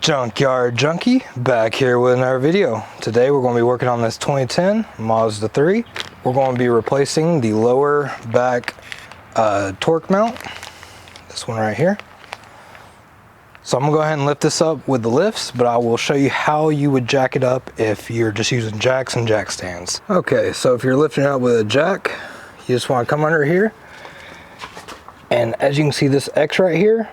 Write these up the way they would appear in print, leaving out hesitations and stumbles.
Junkyard Junkie back here with another video. Today we're going to be working on this 2010 Mazda 3. We're going to be replacing the lower back torque mount, this one right here. So I'm going to go ahead and lift this up with the lifts, but I will show you how you would jack it up if you're just using jacks and jack stands. Okay, so if you're lifting it up with a jack, you just want to come under here, and as you can see this X right here,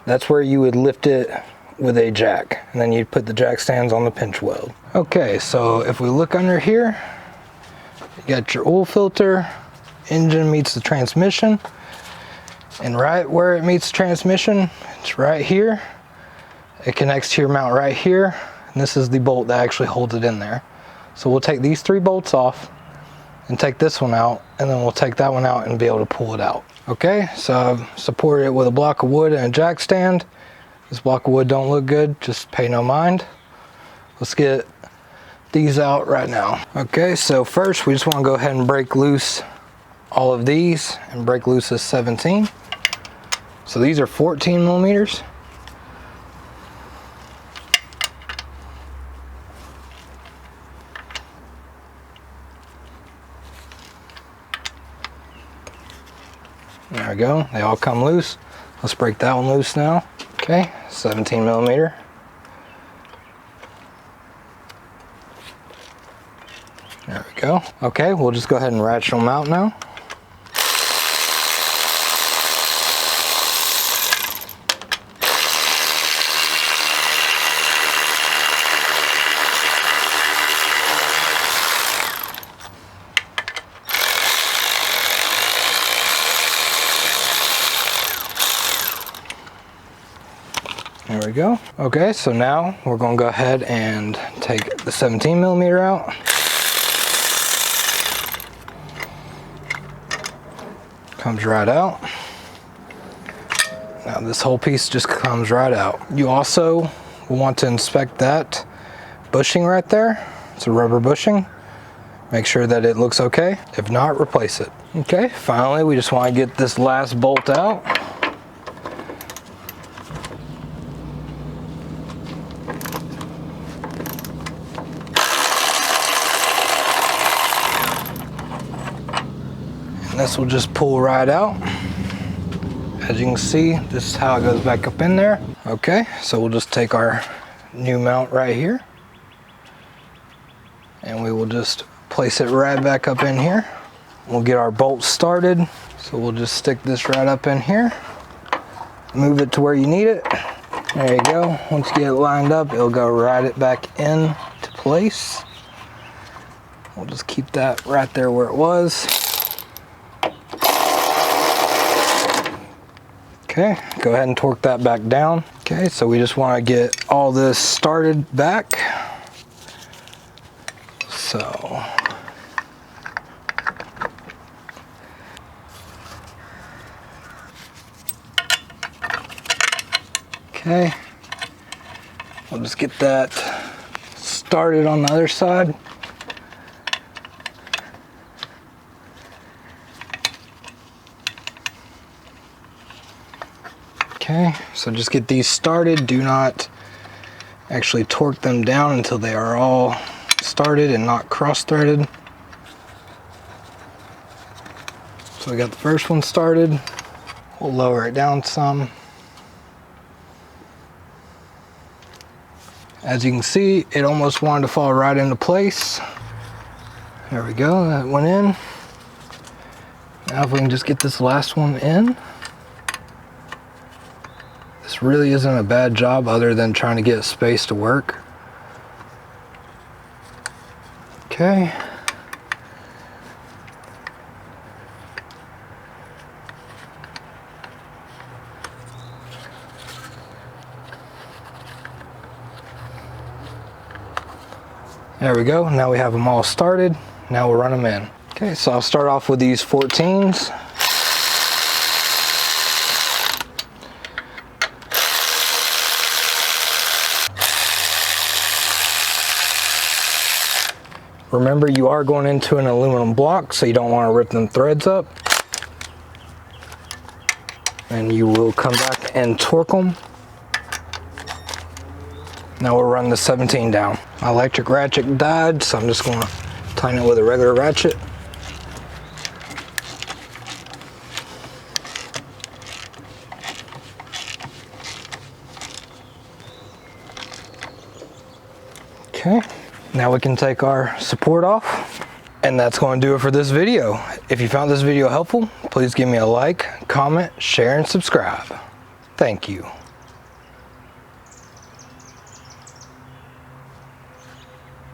that's where you would lift it with a jack, and then you'd put the jack stands on the pinch weld. Okay, so if we look under here, you got your oil filter, engine meets the transmission, and right where it meets the transmission, it's right here. It connects to your mount right here, and this is the bolt that actually holds it in there. So we'll take these 3 bolts off and take this one out, and then we'll take that one out and be able to pull it out. Okay, so I've supported it with a block of wood and a jack stand. This block of wood don't look good, just pay no mind. Let's get these out right now. Okay, so first we just want to go ahead and break loose all of these and break loose this 17. So these are 14 millimeters. There we go, they all come loose. Let's break that one loose now. Okay, 17 millimeter. There we go. Okay, we'll just go ahead and ratchet them out now. There we go. Okay, so now we're going to go ahead and take the 17 millimeter out. Comes right out. Now this whole piece just comes right out. You also want to inspect that bushing right there. It's a rubber bushing. Make sure that it looks okay. If not, replace it. Okay, finally we just want to get this last bolt out. This will just pull right out. As you can see, this is how it goes back up in there. Okay, so we'll just take our new mount right here, and we will just place it right back up in here. We'll get our bolts started. So we'll just stick this right up in here, move it to where you need it. There you go. Once you get it lined up, it'll go right back in to place. We'll just keep that right there where it was. Okay, go ahead and torque that back down. Okay, so we just want to get all this started back. So, okay, we'll just get that started on the other side. Okay, so just get these started. Do not actually torque them down until they are all started and not cross-threaded. So we got the first one started. We'll lower it down some. As you can see, it almost wanted to fall right into place. There we go, that went in. Now if we can just get this last one in. This really isn't a bad job other than trying to get space to work. Okay. There we go. Now we have them all started. Now we'll run them in. Okay, so I'll start off with these 14s. Remember, you are going into an aluminum block, so you don't want to rip them threads up. And you will come back and torque them. Now we'll run the 17 down. My electric ratchet died, so I'm just gonna tighten it with a regular ratchet. Okay, now we can take our support off. And that's going to do it for this video. If you found this video helpful, please give me a like, comment, share, and subscribe. Thank you.